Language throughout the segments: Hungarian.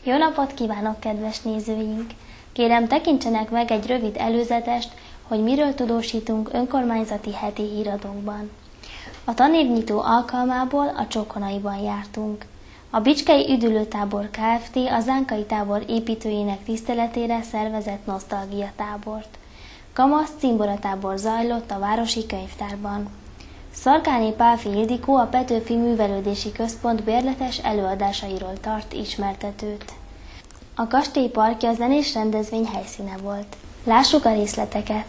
Jó napot kívánok, kedves nézőink! Kérem, tekintsenek meg egy rövid előzetest, hogy miről tudósítunk önkormányzati heti híradónkban. A tanévnyitó alkalmából a Csokonaiban jártunk. A Bicskei Üdülőtábor Kft. A Zánkai tábor építőjének tiszteletére szervezett nosztalgiatábort. Kamasz cimboratábor zajlott a Városi Könyvtárban. Szarkáné Pálfi Ildikó, a Petőfi Művelődési Központ bérletes előadásairól tart ismertetőt. A kastély parkja zenés rendezvény helyszíne volt. Lássuk a részleteket!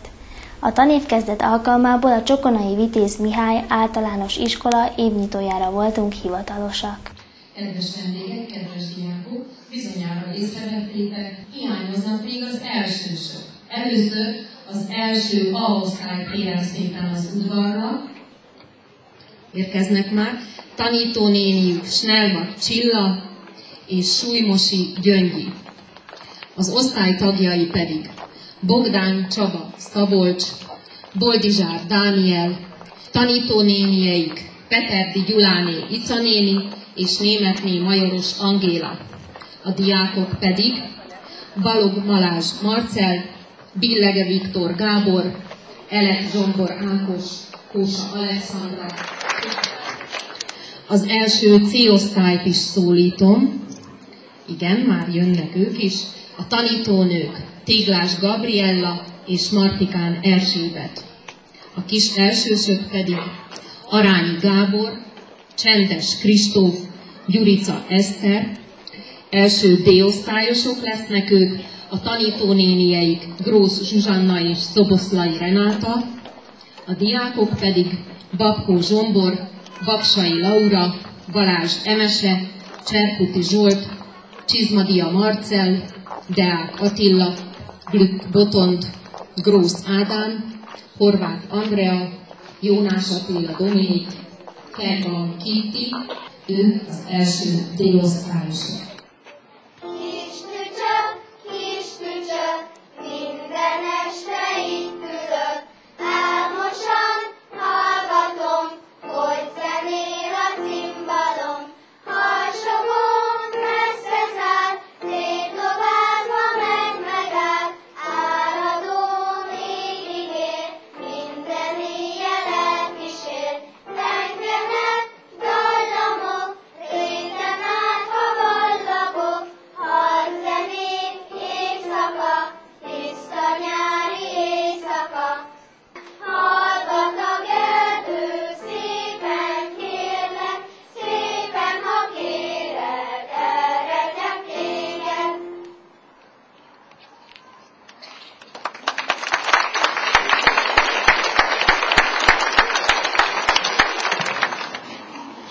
A tanévkezdet alkalmából a Csokonai Vitéz Mihály általános iskola évnyitójára voltunk hivatalosak. Kedves vendégek, kedves diákok, bizonyára észrevettétek, hiányoznak még az elsősök. Először az első A-osztály téren szépen az udvarra. Érkeznek már tanítónéniük Snellmach Csilla és Súlymosi Gyöngyi. Az osztály tagjai pedig Bogdán Csaba Szabolcs, Boldizsár Dániel, tanítónénieik Peterdi Gyuláné Ica néni és Németné Majoros Angéla. A diákok pedig Balog Malázs Marcell, Billege Viktor Gábor, Elek Zsombor Ákos, Kósa Alexandra. Az első C-osztályt is szólítom. Igen, már jönnek ők is. A tanítónők Téglás Gabriella és Martikán Erzsébet. A kis elsősök pedig Arányi Gábor, Csendes Kristóf, Gyurica Eszter. Első D-osztályosok lesznek ők, a tanítónénieik Grósz Zsuzsanna és Szoboszlai Renáta. A diákok pedig Babkó Zsombor, Baksai Laura, Balázs Emese, Cserkuti Zsolt, Csizmadia Marcell, Deák Attila, Glück Botond, Grósz Ádám, Horváth Andrea, Jónás Attila Dominik, Kerban Kitti, ő az első D-osztályosok. Kis tücsök, minden este itt ülök, álmosan hallgatom, hogy zenél a cimbalom. Harsogom messze száll, tétlovázva megáll, áradó égig ér, minden éjjel elkísér. Tengenek, dallamok, réten át a ballagok, harzenék éjszaka, tiszta nyári éjszaka. Hallgat a erdő, szépen kérlek, szépen, ha kéred, elregyek téged.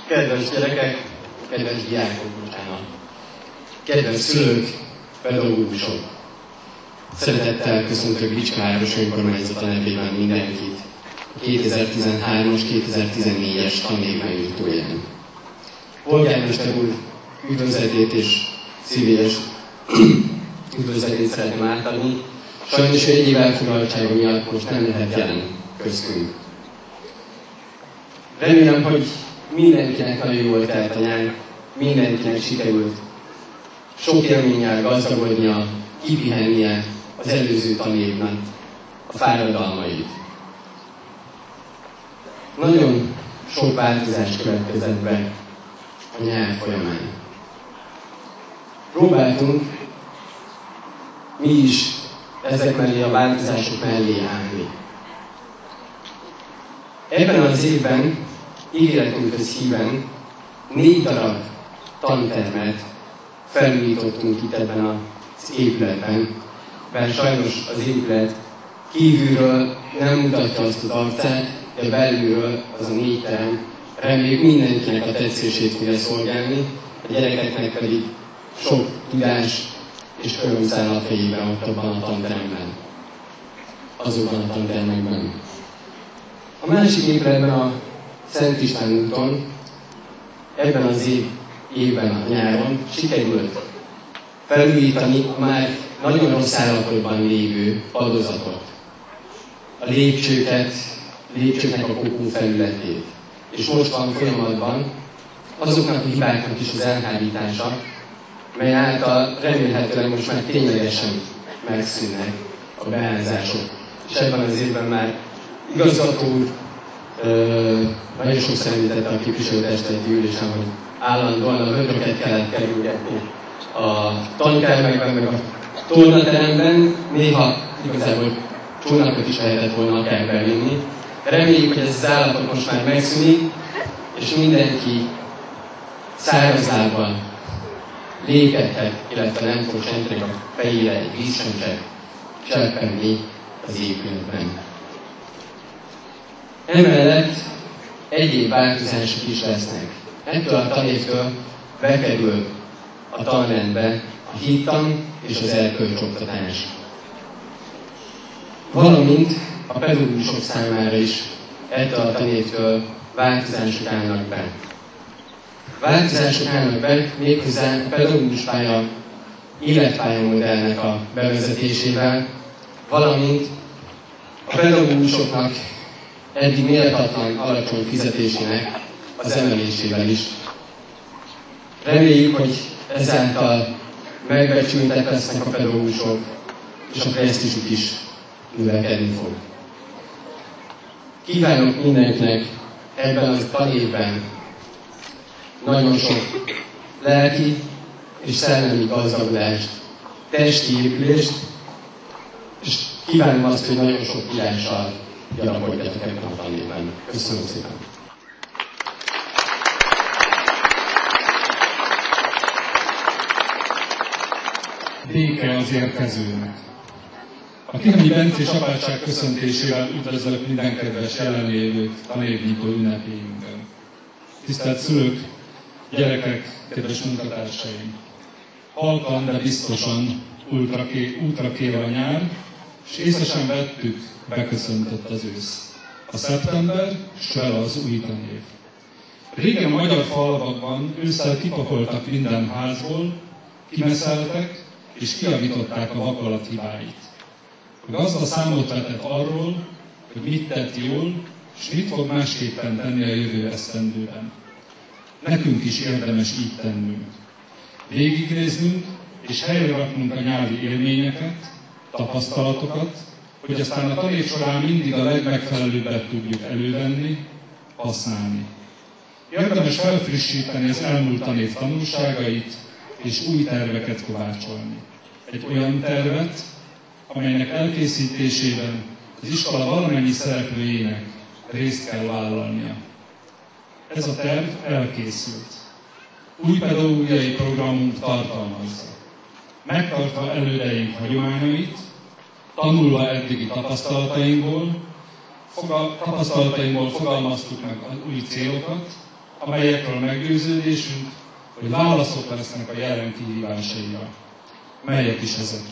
Kedves gyerekek, kedves diákok, bocsánat, kedves szülők, pedagógusok! Szeretettel köszöntök Bicska város önkormányzata nevében mindenkit a 2013-as, 2014-es tanév megnyitóján. Polgármester úr üdvözletét és szívélyes üdvözletét szeretném átadni. Sajnos egyéb elfoglaltsága miatt most nem lehet jelen köztünk. Remélem, hogy mindenkinek nagyon jól telt a nyár, mindenkinek sikerült sok élménnyel gazdagodnia, kipihennie az előző tanévnek a fáradalmait. Nagyon sok változás következett be a nyár folyamán. Próbáltunk mi is ezek mellé a változások mellé állni. Ebben az évben, ígéretünkhöz híven 4 darab tantermet felújítottunk itt ebben az épületben, mert sajnos az épület kívülről nem mutatja azt az arcát, de belülről az a 4 terem reméljük mindenkinek a tetszését fogja szolgálni, a gyerekeknek pedig sok tudás és öröm száll a fejében ott abban a tanteremben, azokban a tantermekben. A másik épületben, a Szent István úton ebben az évben, a nyáron sikerült felújítani a már nagyon rossz állapotban lévő padozatot, a lépcsőknek a kokó felületét. És most van folyamatban azoknak a hibáknak is az elhárítása, mely által remélhetőleg most már ténylegesen megszűnnek a beányzások. És ebben az évben már igazgató úr nagyon sokszor említette a képviselőtestületi ülésen, hogy állandóan a vödröket kellett kerülgetni a tantermekben, meg a tornateremben, néha igazából csónakot is lehetett volna akár bevinni. Reméljük, hogy ez az állapot most már megszűnik, és mindenki szárazlábbal lépedhet, illetve nem fog senkinek a fejére egy vízsöncset cselpenni az épületben. Emellett egyéb változások is lesznek. Ettől a tanévtől bekerül a tanrendbe a hittan és az erkölcsoktatás. Valamint a pedagógusok számára is ettől a tanévtől változások állnak be. Változások állnak be méghozzá a pedagógus pálya életpályamodellnek a bevezetésével, valamint a pedagógusoknak eddig méltatlan alacsony fizetésének az emelésével is. Reméljük, hogy ezáltal megbecsültek lesznek a pedagógusok, és a presztízsük is növekedni fog. Kívánok mindenkinek ebben a tanévben nagyon sok lelki és szellemi gazdagodást, testi épülést, és kívánom azt, hogy nagyon sok tudással gyarapodjatok ebben a tanévben. Köszönöm szépen! Béke az érkezőnek. A Tihanyi Bencés apátság köszöntésével üdvözlök minden kedves jelenlévőt tanévnyitó ünnepélyünkön. Tisztelt szülők, gyerekek, kedves munkatársaim! Halkan, de biztosan útra kér a nyár, és észre sem vettük, beköszöntött az ősz. A szeptember, s vele az új tanév. Régen magyar falvakban ősszel kipakoltak minden házból, kimeszeltek, és kijavították a vakolat hibáit. A gazda számot vetett arról, hogy mit tett jól, és mit fog másképpen tenni a jövő esztendőben. Nekünk is érdemes így tennünk. Végignéznünk, és helyre raknunk a nyári élményeket, tapasztalatokat, hogy aztán a tanév során mindig a legmegfelelőbbet tudjuk elővenni, használni. Érdemes felfrissíteni az elmúlt tanév tanulságait, és új terveket kovácsolni. Egy olyan tervet, amelynek elkészítésében az iskola valamennyi szereplőjének részt kell vállalnia. Ez a terv elkészült. Új pedagógiai programunk tartalmazza. Megtartva elődeink hagyományait, tanulva eddigi tapasztalatainkból fogalmaztuk meg az új célokat, amelyekről meggyőződésünk, hogy válaszok lesznek a jelen kihívásaira. Melyek is ezek?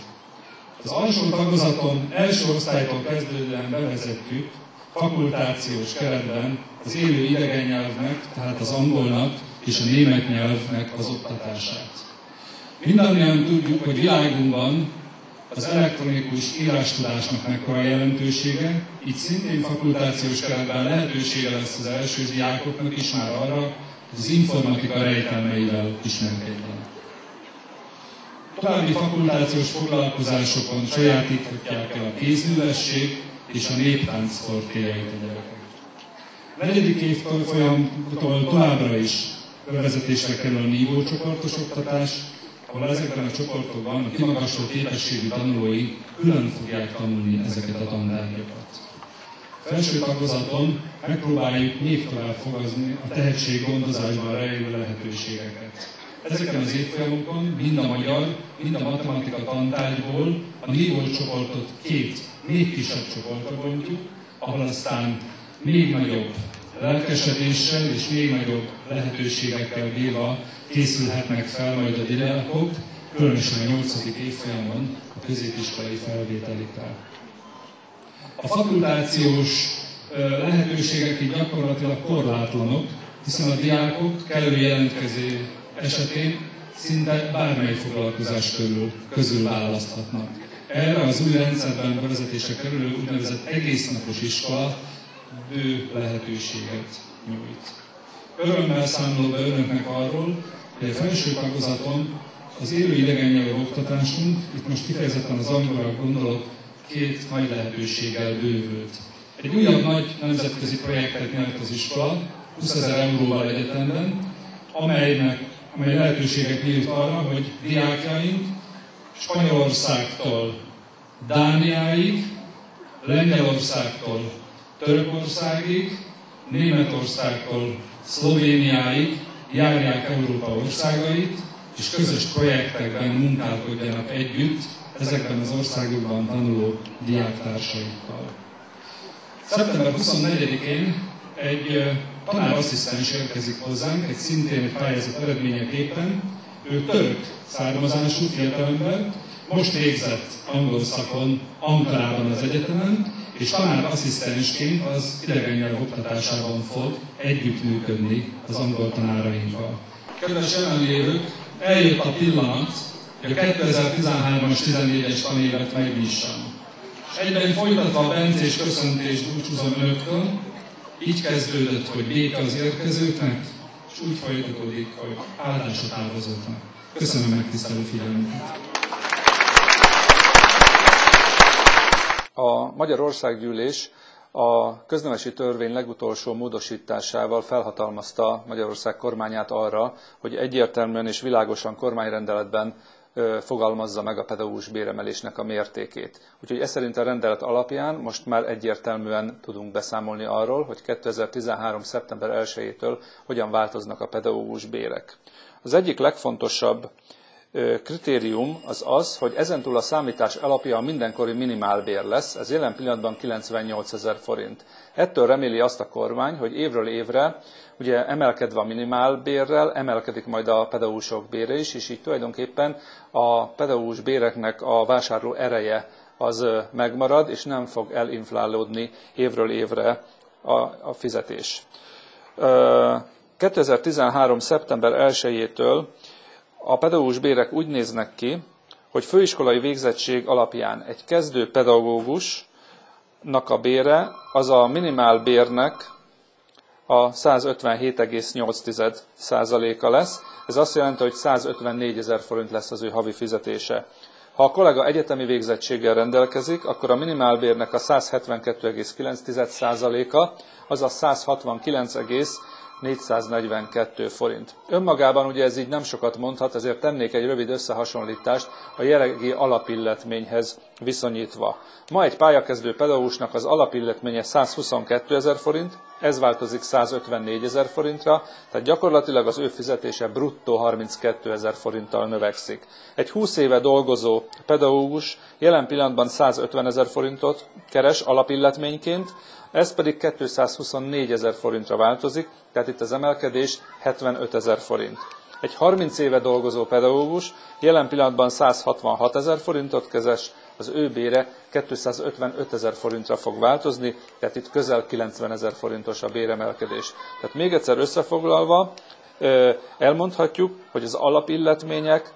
Az alsó tagozaton első osztálytól kezdődően bevezettük fakultációs keretben az élő idegen nyelvnek, tehát az angolnak és a német nyelvnek az oktatását. Mindannyian tudjuk, hogy világunkban az elektronikus írástudásnak mekkora jelentősége, így szintén fakultációs keretben lehetősége lesz az első diákoknak is már arra, hogy az informatika rejtelmeivel ismerkedjenek. További fakultációs foglalkozásokon sajátíthatják el a kézművesség és a néptánc fortéjait a gyerekek. Negyedik évfolyamtól továbbra is bevezetésre kerül a nívócsoportos oktatás, ahol ezekben a csoportokban a kimagasló képességű tanulóink külön fogják tanulni ezeket a tantárgyakat. Felső tagozaton megpróbáljuk még tovább fogazni a tehetséggondozásban rejlő lehetőségeket. Ezeken az évfolyamokon mind a magyar, mind a matematika tantárgyból a nívócsoportot még kisebb csoportra bontjuk, ahol aztán még nagyobb lelkesedéssel és még nagyobb lehetőségekkel bírva készülhetnek fel majd a diákok, különösen a 8. évfolyamon a középiskolai felvételikkel. A fakultációs lehetőségek így gyakorlatilag korlátlanok, hiszen a diákok kellő jelentkező esetén szinte bármely foglalkozás közül választhatnak. Erre az új rendszerben bevezetésre kerülő úgynevezett egésznapos iskola bő lehetőséget nyújt. Örömmel számolok be önöknek arról, hogy a felső tagozaton az élő idegen nyelvű oktatásunk, itt most kifejezetten az angolra gondolok, két nagy lehetőséggel bővült. Egy újabb nagy nemzetközi projektet nyert az iskola, 20 000 euróval egyetemben, amely lehetőséget nyílt arra, hogy diákjaink Spanyolországtól Dániáig, Lengyelországtól Törökországig, Németországtól Szlovéniáig járják Európa országait, és közös projektekben munkálkodjanak együtt ezekben az országokban tanuló diáktársaikkal. Szeptember 24-én egy tanárasszisztens érkezik hozzánk, egy szintén egy pályázat eredményeképpen. Ő török származású fiatalember, most végzett angol szakon Ankarában az egyetemen, és tanárasszisztensként az idegen nyelv oktatásában fog együttműködni az angol tanárainkkal. Kedves jelenlévők, eljött a pillanat, hogy a 2013-as 14-es tanévet megnyissam. Egyben folytatva a bencés köszöntést búcsúzom önöktől, így kezdődött, hogy béke az érkezőknek, és úgy folytatódik, hogy áldás a távozóknak. Köszönöm megtisztelő figyelmüket! A Magyar Országgyűlés a köznemesi törvény legutolsó módosításával felhatalmazta Magyarország kormányát arra, hogy egyértelműen és világosan kormányrendeletben fogalmazza meg a pedagógus béremelésnek a mértékét. Úgyhogy ez szerint a rendelet alapján most már egyértelműen tudunk beszámolni arról, hogy 2013. szeptember 1-től hogyan változnak a pedagógus bérek. Az egyik legfontosabb kritérium az az, hogy ezentúl a számítás alapja a mindenkori minimálbér lesz, ez jelen pillanatban 98 000 forint. Ettől reméli azt a kormány, hogy évről évre, ugye emelkedve a minimálbérrel, emelkedik majd a pedagógusok bére is, és így tulajdonképpen a pedagógus béreknek a vásárló ereje az megmarad, és nem fog elinflálódni évről évre a fizetés. 2013. szeptember 1-től a pedagógus bérek úgy néznek ki, hogy főiskolai végzettség alapján egy kezdő pedagógusnak a bére az a minimálbérnek a 157,8%-a lesz. Ez azt jelenti, hogy 154 000 forint lesz az ő havi fizetése. Ha a kollega egyetemi végzettséggel rendelkezik, akkor a minimálbérnek a 172,9%-a, azaz 169,442 forint. Önmagában ugye ez így nem sokat mondhat, ezért tennék egy rövid összehasonlítást a jelenlegi alapilletményhez viszonyítva. Ma egy pályakezdő pedagógusnak az alapilletménye 122 000 forint, ez változik 154 000 forintra, tehát gyakorlatilag az ő fizetése bruttó 32 000 forinttal növekszik. Egy 20 éve dolgozó pedagógus jelen pillanatban 150 000 forintot keres alapilletményként, ez pedig 224 000 forintra változik, tehát itt az emelkedés 75 000 forint. Egy 30 éve dolgozó pedagógus jelen pillanatban 166 000 forintot keres, az ő bére 255 000 forintra fog változni, tehát itt közel 90 000 forintos a béremelkedés. Tehát még egyszer összefoglalva, elmondhatjuk, hogy az alapilletmények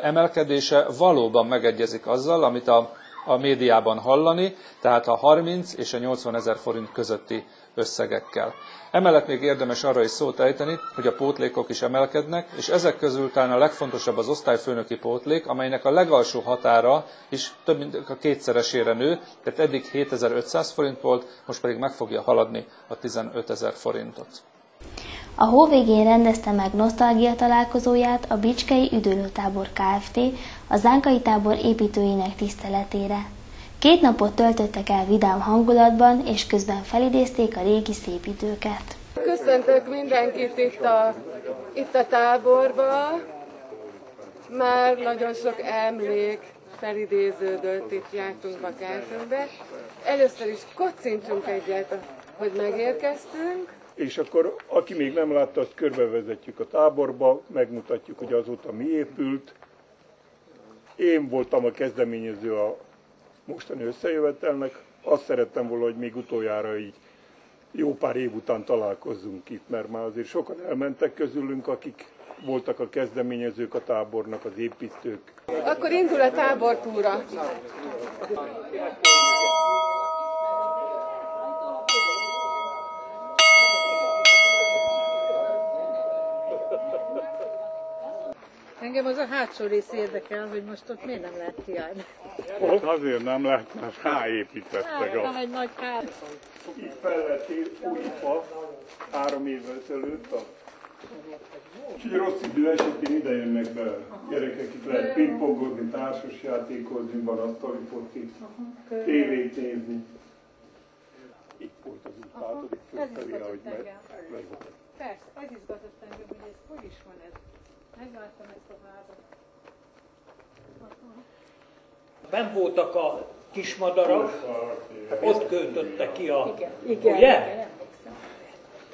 emelkedése valóban megegyezik azzal, amit a médiában hallani, tehát a 30 és a 80 000 forint közötti összegekkel. Emellett még érdemes arra is szót ejteni, hogy a pótlékok is emelkednek, és ezek közül talán a legfontosabb az osztályfőnöki pótlék, amelynek a legalsó határa is több mint a kétszeresére nő, tehát eddig 7500 forint volt, most pedig meg fogja haladni a 15 000 forintot. A hó végén rendezte meg nosztalgia találkozóját a Bicskei Üdülőtábor Kft. A Zánkai tábor építőinek tiszteletére. 2 napot töltöttek el vidám hangulatban, és közben felidézték a régi szép időket. Köszöntök mindenkit itt a táborban. Már nagyon sok emlék felidéződött, itt jártunk vakációba. Először is kocincsunk egyet, hogy megérkeztünk. És akkor, aki még nem látta, azt körbevezetjük a táborba, megmutatjuk, hogy azóta mi épült. Én voltam a kezdeményező a mostani összejövetelnek. Azt szerettem volna, hogy még utoljára így jó pár év után találkozzunk itt, mert már azért sokan elmentek közülünk, akik voltak a kezdeményezők a tábornak, az építők. Akkor indul a tábortúra. Engem az a hátsó rész érdekel, hogy most ott miért nem lehet kiállni. Ott azért nem lehet, mert ráépítettek. Nem egy nagy ház. Itt fel lett újítva 3 évvel ezelőtt. Úgyhogy rossz idő esetén ide jönnek be gyerekek, itt lehet pingpongozni, társasjátékozni, van asztali foci, tévét nézni. Itt volt az út, látod, itt fölfelé, ahogy megvezetett. Persze, ez izgatott engem, hogy ez hogy is van ez. Megláttam ezt a házat. Benn voltak a kismadarak, ott költötte ki a... Igen, ugye?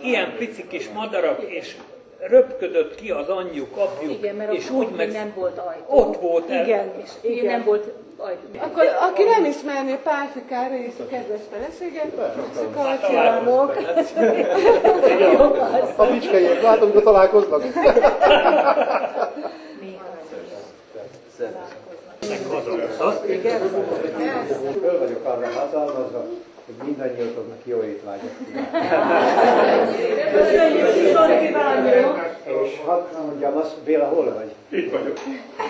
Ilyen pici kis madarak, és röpködött ki az anyjuk, apjuk, igen, mert és úgy meg... nem volt ajtó. Ott volt el. Igen, és igen. Nem volt ajtó. Akkor aki nem ismerné Pálfikára és a kedves feleséget, csak a csillámok. A bicskeiek, látom, hogy találkoznak. Föl vagyok arra hatalmazva, hogy mindannyiatoknak jó étvágyat kívánok. És hadd mondjam azt, Béla, hol vagy? Itt vagyok.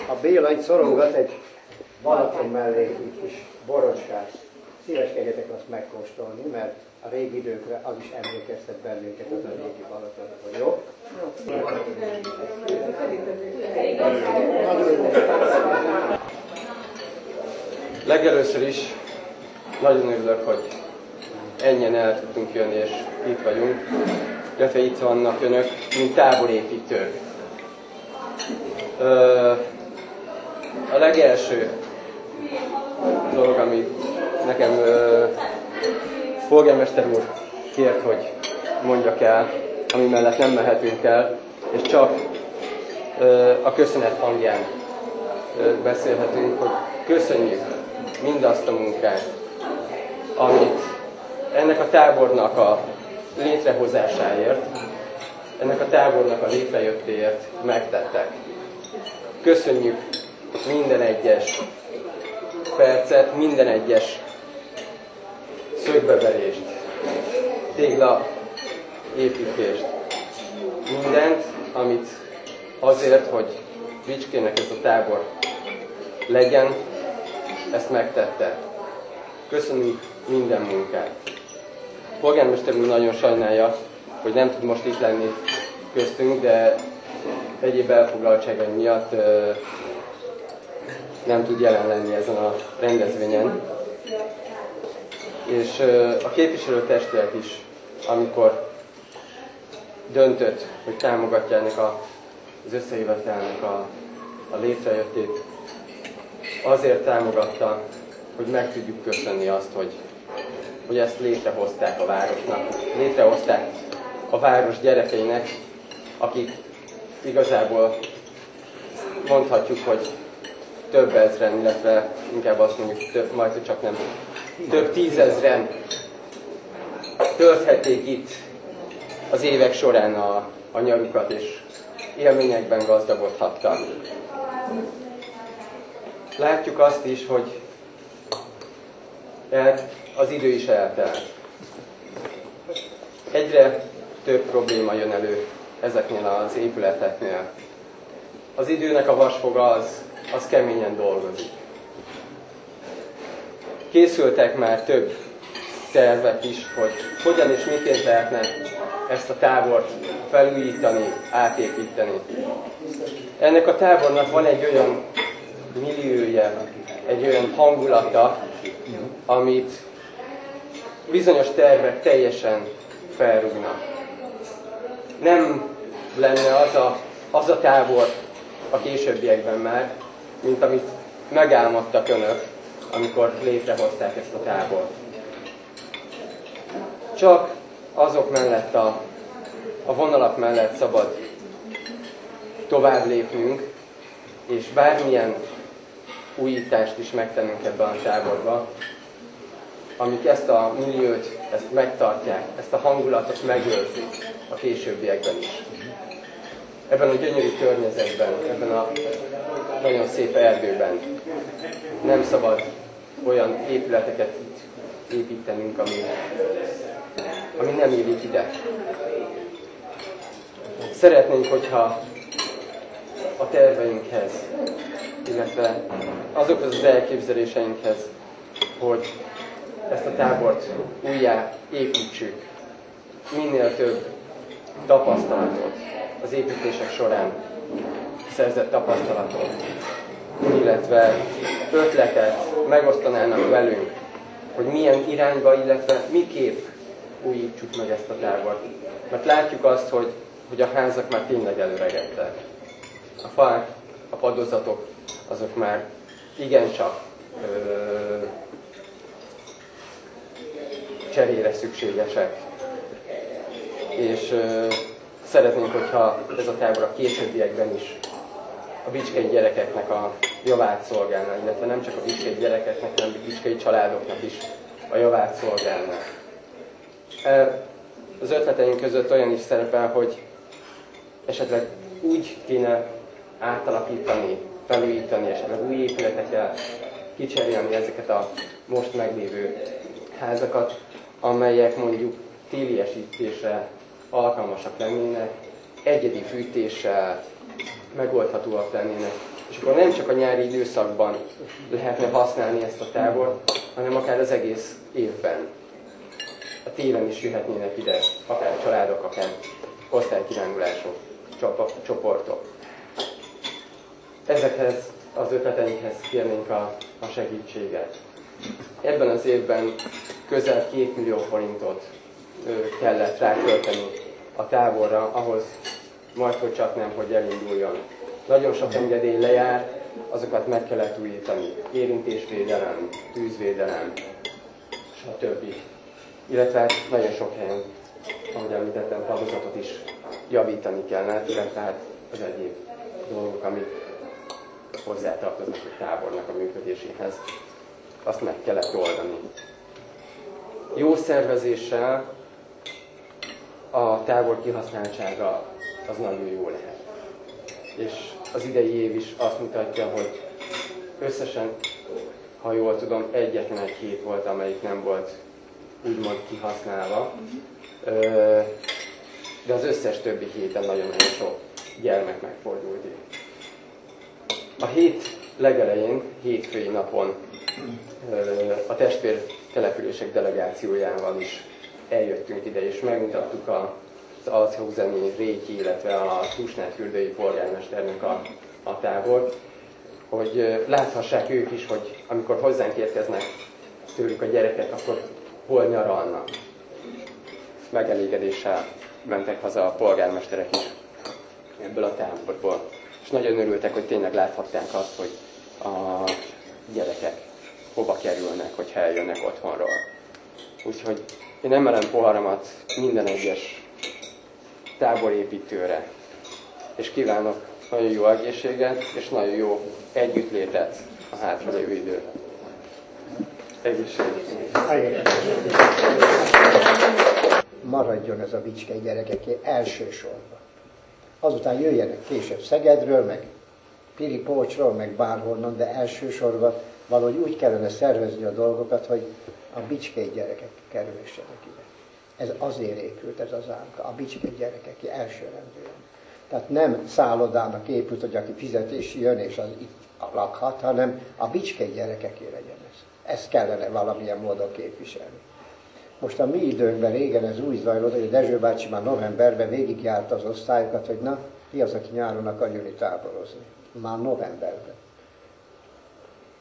A Béla itt szorongat egy Balaton mellé egy kis borocskát. Szíveskedjetek azt megkóstolni, mert a régi időkre az is emlékeztet bennünket az a régi Balatonra, jó? Legelőször is nagyon örülök, hogy ennyien el tudtunk jönni, és itt vagyunk, illetve itt vannak önök, mint táborépítők. A legelső dolog, ami nekem polgármester úr kért, hogy mondjak el, ami mellett nem mehetünk el, és csak a köszönet hangján beszélhetünk, hogy köszönjük mindazt a munkát, amit ennek a tábornak a létrehozásáért, ennek a tábornak a létrejöttéért megtettek. Köszönjük minden egyes percet, minden egyes szögbeverést, tégla építést, mindent, amit azért, hogy Bicskének ez a tábor legyen, ezt megtette. Köszönjük minden munkát. A polgármester úr nagyon sajnálja, hogy nem tud most itt lenni köztünk, de egyéb elfoglaltságai miatt nem tud jelen lenni ezen a rendezvényen. És a képviselőtestület is, amikor döntött, hogy támogatja ennek az összejövetelnek a létrejöttét, azért támogatta, hogy meg tudjuk köszönni azt, hogy ezt létrehozták a városnak. Létrehozták a város gyerekeinek, akik igazából mondhatjuk, hogy több ezren, illetve inkább azt mondjuk, majd csak nem, több tízezren tölthették itt az évek során a nyarukat, és élményekben gazdagodhattak. Látjuk azt is, hogy az idő is eltelt. Egyre több probléma jön elő ezeknél az épületeknél. Az időnek a vasfoga az keményen dolgozik. Készültek már több tervek is, hogy hogyan és miként lehetne ezt a tábort felújítani, átépíteni. Ennek a tábornak van egy olyan milliója, egy olyan hangulata, amit bizonyos tervek teljesen felrúgnak. Nem lenne az a tábor a későbbiekben már, mint amit megálmodtak önök, amikor létrehozták ezt a tábort. Csak azok mellett a vonalak mellett szabad tovább lépnünk, és bármilyen újítást is megtennünk ebben a táborban, amik ezt a milliót, ezt megtartják, ezt a hangulatot megőrzik a későbbiekben is. Ebben a gyönyörű környezetben, ebben a nagyon szép erdőben nem szabad olyan épületeket építenünk, ami nem illik ide. Szeretnénk, hogyha a terveinkhez, illetve azokhoz az elképzeléseinkhez, hogy ezt a tábort újjá építsük. Minél több tapasztalatot, az építések során szerzett tapasztalatot, illetve ötletet megosztanának velünk, hogy milyen irányba, illetve miképp újítsuk meg ezt a tábort. Mert látjuk azt, hogy a házak már tényleg előregedtek. A fák, a padozatok, azok már igencsak cserére szükségesek. És szeretnénk, hogyha ez a tábor a későbbiekben is a bicskei gyerekeknek a javát szolgálna, illetve nem csak a bicskei gyerekeknek, hanem a bicskei családoknak is a javát szolgálna. Az ötleteink között olyan is szerepel, hogy esetleg úgy kéne átalakítani, felújítani, esetleg új épületekkel kicserélni ezeket a most meglévő házakat, amelyek mondjuk téliesítésre alkalmasak lennének, egyedi fűtéssel megoldhatóak lennének. És akkor nem csak a nyári időszakban lehetne használni ezt a tábort, hanem akár az egész évben. A télen is jöhetnének ide, akár családok, akár osztálykirándulások, csoportok. Ezekhez az ötleteinkhez kérnénk a segítséget. Ebben az évben közel 2 millió forintot kellett rákölteni a táborra, ahhoz majdhogy csak nem, hogy elinduljon. Nagyon sok engedély lejárt, azokat meg kellett újítani. Érintésvédelem, tűzvédelem, stb. Illetve nagyon sok helyen, ahogy említettem, padozatot is javítani kellene, illetve hát az egyéb dolgok, amik hozzátartoznak a tábornak a működéséhez, azt meg kellett oldani. Jó szervezéssel a tábor kihasználtsága az nagyon jó lehet. És az idei év is azt mutatja, hogy összesen, ha jól tudom, egyetlen egy hét volt, amelyik nem volt úgymond kihasználva. De az összes többi héten nagyon-nagyon sok gyermek megfordult. A hét legelején, hétfői napon a testvér települések delegációjával is eljöttünk ide, és megmutattuk az Althózeni régi, illetve a Tusnádfürdői polgármesternek a tábort, hogy láthassák ők is, hogy amikor hozzánk érkeznek tőlük a gyerekek, akkor hol nyaralnak. Megelégedéssel mentek haza a polgármesterek is ebből a táborból. És nagyon örültek, hogy tényleg láthatták azt, hogy a gyerekek hova kerülnek, hogyha eljönnek otthonról. Úgyhogy én emelem poharamat minden egyes táborépítőre, és kívánok nagyon jó egészséget, és nagyon jó együttlétet a hátralévő időben. Egészséget! Maradjon ez a bicskei gyerekeké elsősorban. Azután jöjjenek később Szegedről, meg Piripócsról, meg bárhonnan, de elsősorban valahogy úgy kellene szervezni a dolgokat, hogy a bicskei gyerekek kerülsenek ide. Ez azért épült ez az álka, a bicskei gyerekeké elsőrendűen. Tehát nem szállodának épült, hogy aki fizetési jön és az itt lakhat, hanem a bicskei gyerekeké legyen ez. Ezt kellene valamilyen módon képviselni. Most a mi időnkben régen ez úgy zajlott, hogy a Dezső bácsi már novemberben végigjárta az osztályokat, hogy na, ki az, aki nyáron akar jönni táborozni. Már novemberben.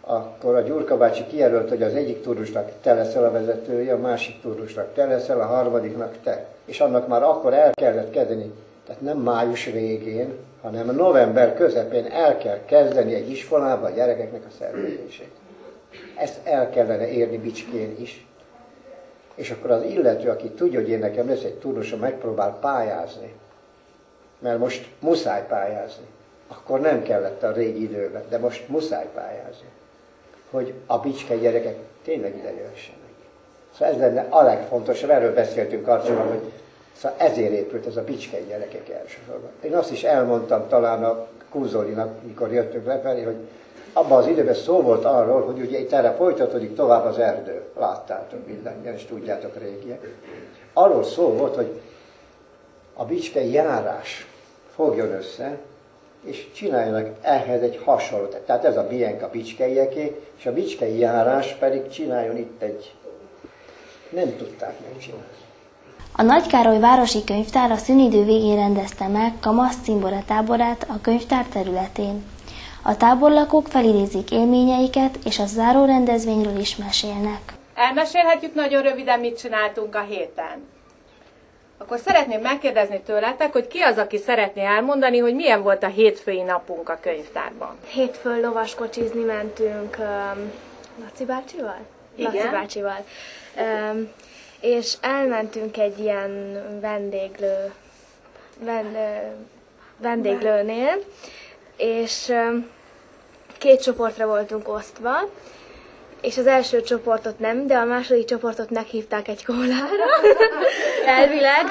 Akkor a Gyurka bácsi kijelölt, hogy az egyik turnusnak te leszel a vezetője, a másik turnusnak te leszel, a harmadiknak te. És annak már akkor el kellett kezdeni, tehát nem május végén, hanem november közepén el kell kezdeni egy iskolában a gyerekeknek a szervezését. Ezt el kellene érni Bicskén is. És akkor az illető, aki tudja, hogy én nekem lesz egy turnusom, megpróbál pályázni, mert most muszáj pályázni. Akkor nem kellett a régi időben, de most muszáj pályázni, hogy a bicskei gyerekek tényleg ide jöhessenek. Szóval ez lenne a legfontosabb, erről beszéltünk Karcsival, hogy szóval ezért épült ez a bicskei gyerekek elsősorban. Én azt is elmondtam talán a Kúzolinak, mikor jöttünk lefelé, hogy abban az időben szó volt arról, hogy ugye itt erre folytatódik tovább az erdő. Láttátok mindannyian, és tudjátok régiek. Arról szó volt, hogy a bicskei járás fogjon össze, és csináljanak ehhez egy hasonlót. Tehát ez a Bienka Bicskeijeké, és a bicskei járás pedig csináljon itt egy... Nem tudták megcsinálni. A Nagykároly Városi Könyvtár a szünidő végén rendezte meg kamasz cimbora táborát a könyvtár területén. A táborlakók felidézik élményeiket, és a záró rendezvényről is mesélnek. Elmesélhetjük nagyon röviden, mit csináltunk a héten. Akkor szeretném megkérdezni tőletek, hogy ki az, aki szeretné elmondani, hogy milyen volt a hétfői napunk a könyvtárban. Hétfőn lovaskocsizni mentünk Laci bácsival? Igen. Laci bácsival. És elmentünk egy ilyen vendéglőnél, és 2 csoportra voltunk osztva, és az első csoportot nem, de a második csoportot meghívták egy kólára, elvileg.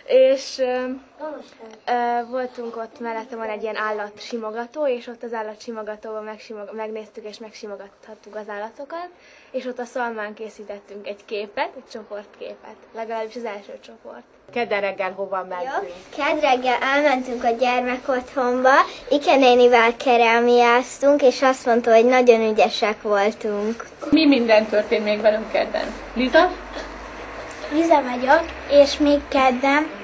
És voltunk ott, mellettem van egy ilyen állatsimogató, és ott az állatsimogatóban megnéztük és megsimogathattuk az állatokat, és ott a szalmán készítettünk egy képet, egy csoportképet, legalábbis az első csoport. Kedden reggel hova mentünk? Kedd reggel elmentünk a gyermekotthonba, Ike nénivel kerámiáztunk, és azt mondta, hogy nagyon ügyesek voltunk. Mi minden történt még velünk kedden? Liza? Liza vagyok, és még kedden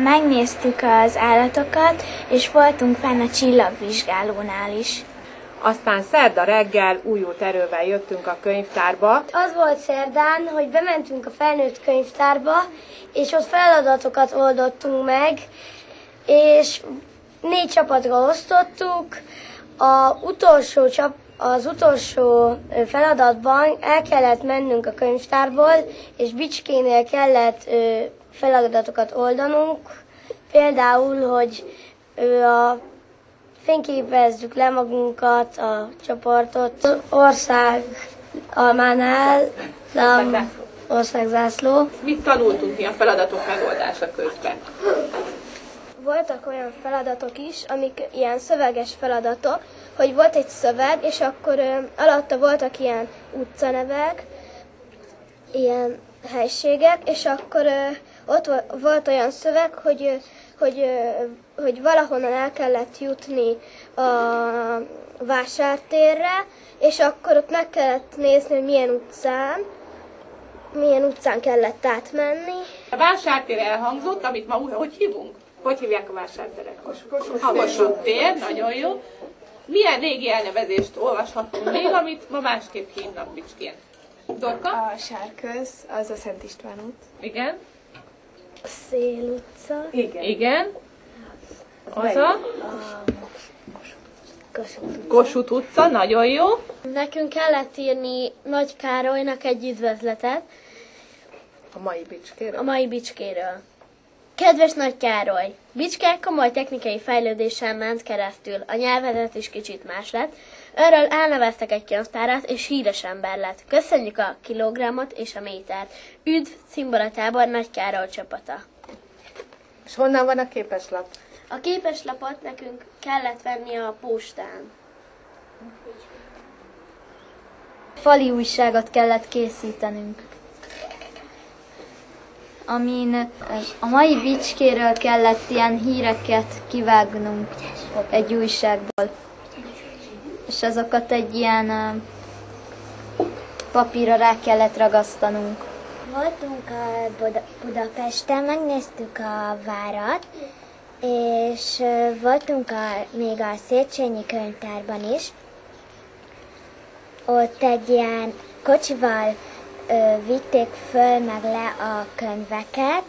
megnéztük az állatokat, és voltunk fenn a csillagvizsgálónál is. Aztán szerda reggel újult erővel jöttünk a könyvtárba. Az volt szerdán, hogy bementünk a felnőtt könyvtárba, és ott feladatokat oldottunk meg, és 4 csapatra osztottuk. Az utolsó feladatban el kellett mennünk a könyvtárból, és Bicskénél kellett feladatokat oldanunk. Például, hogy fényképezzük le magunkat, a csoportot, országalmánál, országzászló. Mit tanultunk mi a feladatok megoldása közben? Voltak olyan feladatok is, amik ilyen szöveges feladatok, hogy volt egy szöveg, és akkor alatta voltak ilyen utcanevek, ilyen helységek, és akkor ott volt olyan szöveg, hogy valahonnan el kellett jutni a vásártérre, és akkor ott meg kellett nézni, hogy milyen utcán kellett átmenni. A vásártér elhangzott, amit ma hogy hívunk? Hogy hívják a vásárteret? Kossuth tér, nagyon jó. Milyen régi elnevezést olvashatunk még, amit ma másképp hívnak Bicskén? Dorka? A Sárköz, az a Szent István út. Igen. A Szél utca. Igen. Az a Kossuth utca, nagyon jó. Nekünk kellett írni Nagy Károlynak egy üdvözletet. A mai Bicskéről. Kedves Nagy Károly! Bicske komoly technikai fejlődésen ment keresztül, a nyelvezet is kicsit más lett. Önről elneveztek egy könyvtárat, és híres ember lett. Köszönjük a kilogrammot és a métert. Üdv, Cimbora-tábor Nagy Károly csapata. És honnan van a képeslap? A képeslapot nekünk kellett venni a postán. Fali újságot kellett készítenünk, amin a mai Bicskéről kellett ilyen híreket kivágnunk egy újságból, és azokat egy ilyen papírra rá kellett ragasztanunk. Voltunk a Budapesten, megnéztük a várat, és voltunk még a Széchenyi könyvtárban is. Ott egy ilyen kocsival vitték föl meg le a könyveket,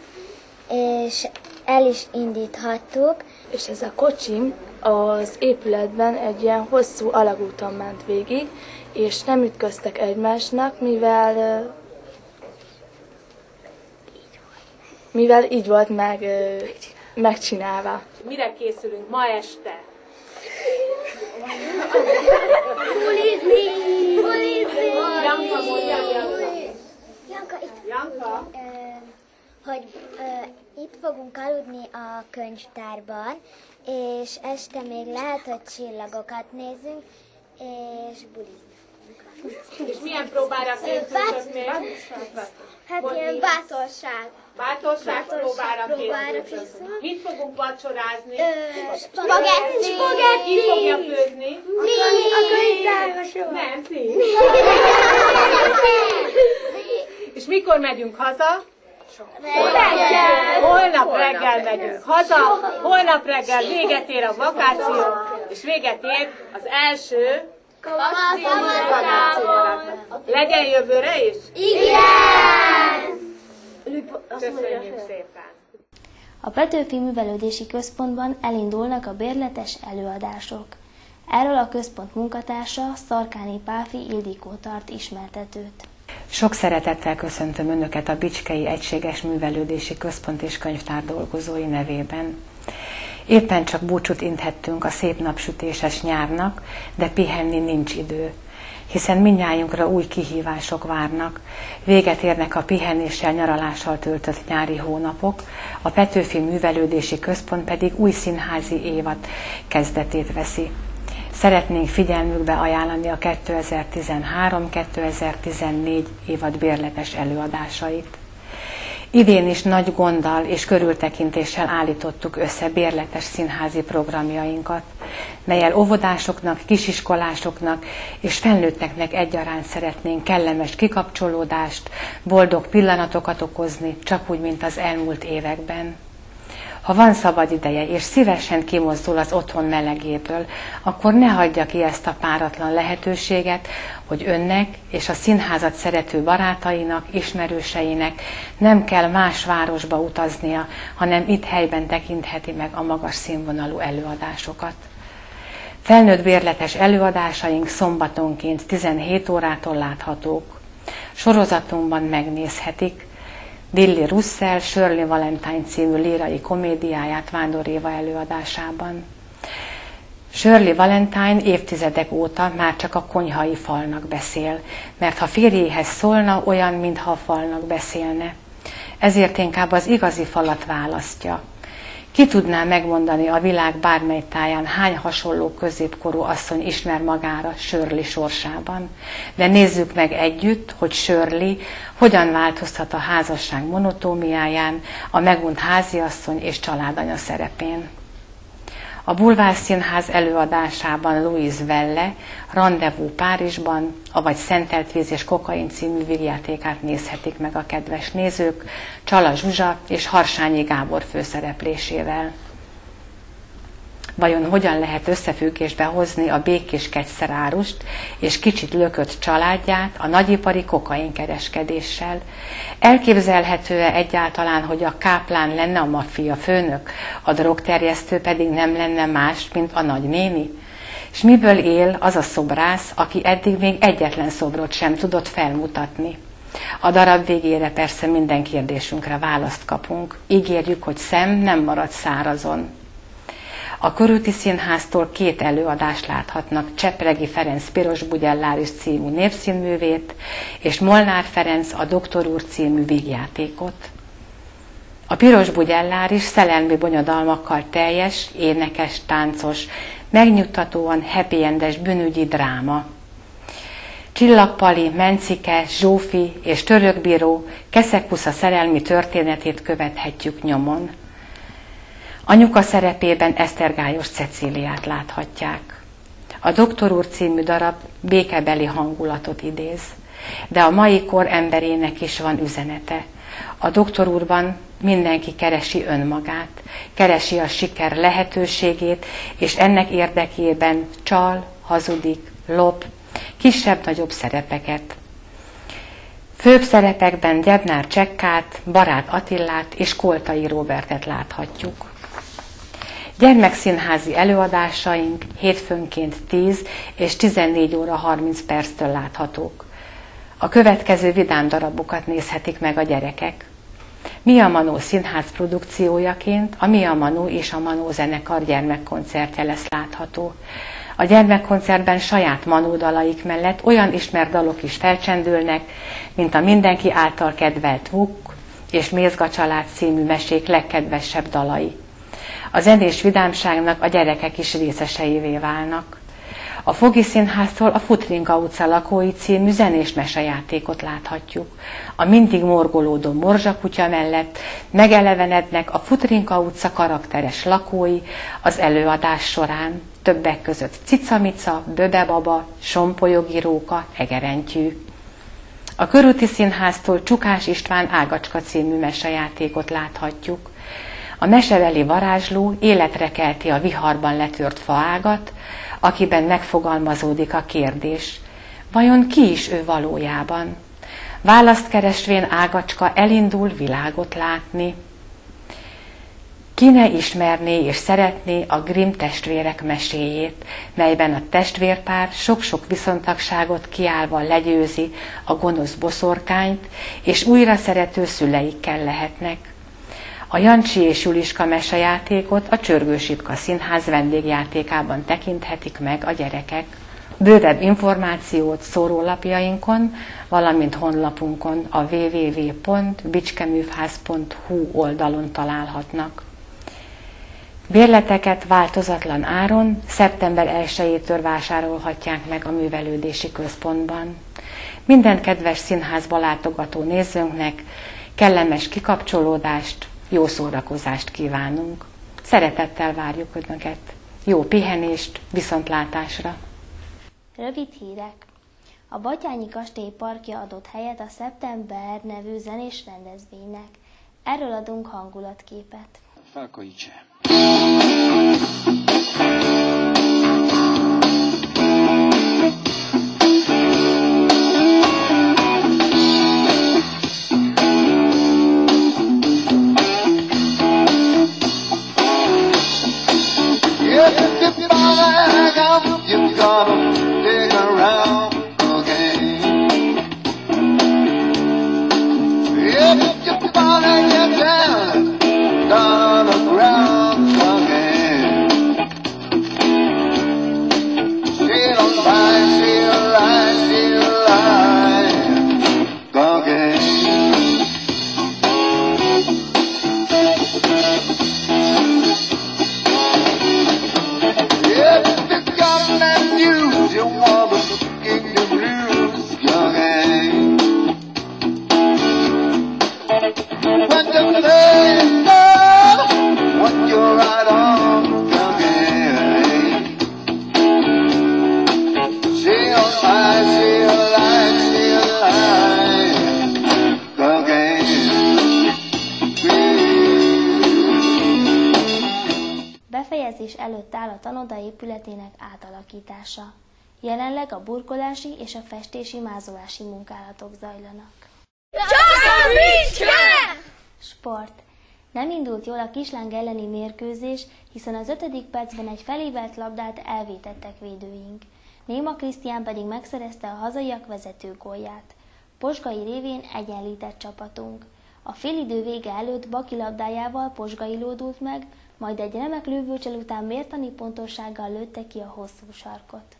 és el is indíthattuk. És ez a kocsim az épületben egy ilyen hosszú alagúton ment végig, és nem ütköztek egymásnak, mivel így volt megcsinálva. Mire készülünk ma este? Bulizni! Janka, mondja. Janka. Hogy itt fogunk aludni a könyvtárban, és este még lehet, hogy csillagokat nézünk, és bulizni. És milyen próbára készültök még? Hát ilyen bátorság. Bátorságpróbára készülünk. Mit fogunk vacsorázni? Spagetti. Ki fogja főzni? Nem, ti. És mikor megyünk haza? Holnap reggel megyünk haza, holnap reggel véget ér a vakáció, és véget ér az első vakációnak. Legyen jövőre is? Igen! Köszönjük szépen! A Petőfi Művelődési Központban elindulnak a bérletes előadások. Erről a központ munkatársa, Szarkáni Páfi Ildikó tart ismertetőt. Sok szeretettel köszöntöm Önöket a Bicskei Egységes Művelődési Központ és Könyvtár dolgozói nevében. Éppen csak búcsút inthettünk a szép napsütéses nyárnak, de pihenni nincs idő, hiszen mindnyájunkra új kihívások várnak. Véget érnek a pihenéssel, nyaralással töltött nyári hónapok, a Petőfi Művelődési Központ pedig új színházi évad kezdetét veszi. Szeretnénk figyelmükbe ajánlani a 2013-2014 évad bérletes előadásait. Idén is nagy gonddal és körültekintéssel állítottuk össze bérletes színházi programjainkat, melyel óvodásoknak, kisiskolásoknak és felnőtteknek egyaránt szeretnénk kellemes kikapcsolódást, boldog pillanatokat okozni, csak úgy, mint az elmúlt években. Ha van szabad ideje, és szívesen kimozdul az otthon melegéből, akkor ne hagyja ki ezt a páratlan lehetőséget, hogy önnek és a színházat szerető barátainak, ismerőseinek nem kell más városba utaznia, hanem itt helyben tekintheti meg a magas színvonalú előadásokat. Felnőtt bérletes előadásaink szombatonként 17 órától láthatók. Sorozatunkban megnézhetik Dilli Russell Shirley Valentine című lírai komédiáját Vándor Éva előadásában. Shirley Valentine évtizedek óta már csak a konyhai falnak beszél, mert ha férjéhez szólna, olyan, mintha a falnak beszélne. Ezért inkább az igazi falat választja. Ki tudná megmondani a világ bármely táján, hány hasonló középkorú asszony ismer magára Shirley sorsában? De nézzük meg együtt, hogy Shirley hogyan változtat a házasság monotómiáján, a megunt háziasszony és családanya szerepén. A Bulvár Színház előadásában Louise Welle Rendezvous Párizsban, avagy Szentelt víz és kokain című vígjátékát nézhetik meg a kedves nézők, Csala Zsuzsa és Harsányi Gábor főszereplésével. Vajon hogyan lehet összefüggésbe hozni a békés kegyszerárust és kicsit lökött családját a nagyipari kokainkereskedéssel? Elképzelhető-e egyáltalán, hogy a káplán lenne a maffia főnök, a drogterjesztő pedig nem lenne más, mint a nagynéni? És miből él az a szobrász, aki eddig még egyetlen szobrot sem tudott felmutatni? A darab végére persze minden kérdésünkre választ kapunk. Ígérjük, hogy szem nem marad szárazon. A Körúti Színháztól 2 előadást láthatnak, Csepregi Ferenc Piros Bugyelláris című népszínművét, és Molnár Ferenc a Doktor úr című vígjátékot. A Piros Bugyelláris szerelmi bonyodalmakkal teljes, énekes, táncos, megnyugtatóan happy endes bűnügyi dráma. Csillagpali, Mencike, Zsófi és Törökbíró Keszekusza szerelmi történetét követhetjük nyomon. Anyuka szerepében Esztergályos Cecíliát láthatják. A Doktor úr című darab békebeli hangulatot idéz, de a mai kor emberének is van üzenete. A Doktor úrban mindenki keresi önmagát, keresi a siker lehetőségét, és ennek érdekében csal, hazudik, lop, kisebb-nagyobb szerepeket. Főbb szerepekben Gyebnár Csekkát, Barát Attillát és Koltai Róbertet láthatjuk. Gyermekszínházi előadásaink hétfőnként 10 és 14 óra 30 perctől láthatók. A következő vidám darabokat nézhetik meg a gyerekek. Mia Manó színház produkciójaként a Mia Manó és a Manó zenekar gyermekkoncertje lesz látható. A gyermekkoncertben saját Manó dalaik mellett olyan ismert dalok is felcsendülnek, mint a mindenki által kedvelt Vuk és Mézga család című mesék legkedvesebb dalai. A zenés vidámságnak a gyerekek is részeseivé válnak. A Fogi Színháztól a Futrinka utca lakói című zenés mesejátékot láthatjuk. A mindig morgolódó morzsakutya mellett megelevenednek a Futrinka utca karakteres lakói az előadás során. Többek között Cicamica, Böbebaba, Sompolyog Róka, Egerentyű. A Körúti Színháztól Csukás István Ágacska című mesejátékot láthatjuk. A mesebeli varázsló életre kelti a viharban letört faágat, akiben megfogalmazódik a kérdés: vajon ki is ő valójában? Választ keresvén Ágacska elindul világot látni. Ki ne ismerné és szeretné a Grimm testvérek meséjét, melyben a testvérpár sok-sok viszontagságot kiállva legyőzi a gonosz boszorkányt, és újra szerető szüleikkel lehetnek. A Jancsi és Juliska mesejátékot a Csörgős Ritka Színház vendégjátékában tekinthetik meg a gyerekek. Bővebb információt szórólapjainkon, valamint honlapunkon a www.bicskeművház.hu oldalon találhatnak. Bérleteket változatlan áron szeptember 1-től vásárolhatják meg a művelődési központban. Minden kedves színházba látogató nézőnknek kellemes kikapcsolódást, jó szórakozást kívánunk. Szeretettel várjuk Önöket. Jó pihenést, viszontlátásra! Rövid hírek. A Batthyány Kastély parkja adott helyet a Szeptember nevű zenés rendezvénynek. Erről adunk hangulatképet. Falkoice. You gotta dig around again. If you wanna get down the ground again. She'll alive again. You want to kick the blues, young man. When you play love, what you're right on, young man. She'll lie, again. Befejezés előtt áll a tanoda épületének átalakítása. Jelenleg a burkolási és a festési mázolási munkálatok zajlanak. Sport. Nem indult jól a Kisláng elleni mérkőzés, hiszen az 5. percben egy felívelt labdát elvétettek védőink. Néma Krisztián pedig megszerezte a hazaiak vezető gólját. Posgai révén egyenlített csapatunk. A félidő vége előtt Baki labdájával Posgai lódult meg, majd egy remek lövőcsel után mértani pontossággal lőtte ki a hosszú sarkot.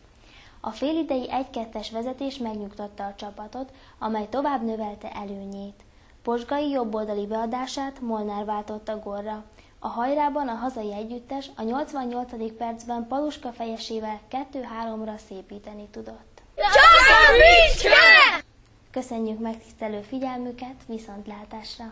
A félidei 1-2-es vezetés megnyugtatta a csapatot, amely tovább növelte előnyét. Posgai jobboldali beadását Molnár váltotta gólra. A hajrában a hazai együttes a 88. percben Paluska fejesével 2-3-ra szépíteni tudott. Köszönjük megtisztelő figyelmüket, viszontlátásra!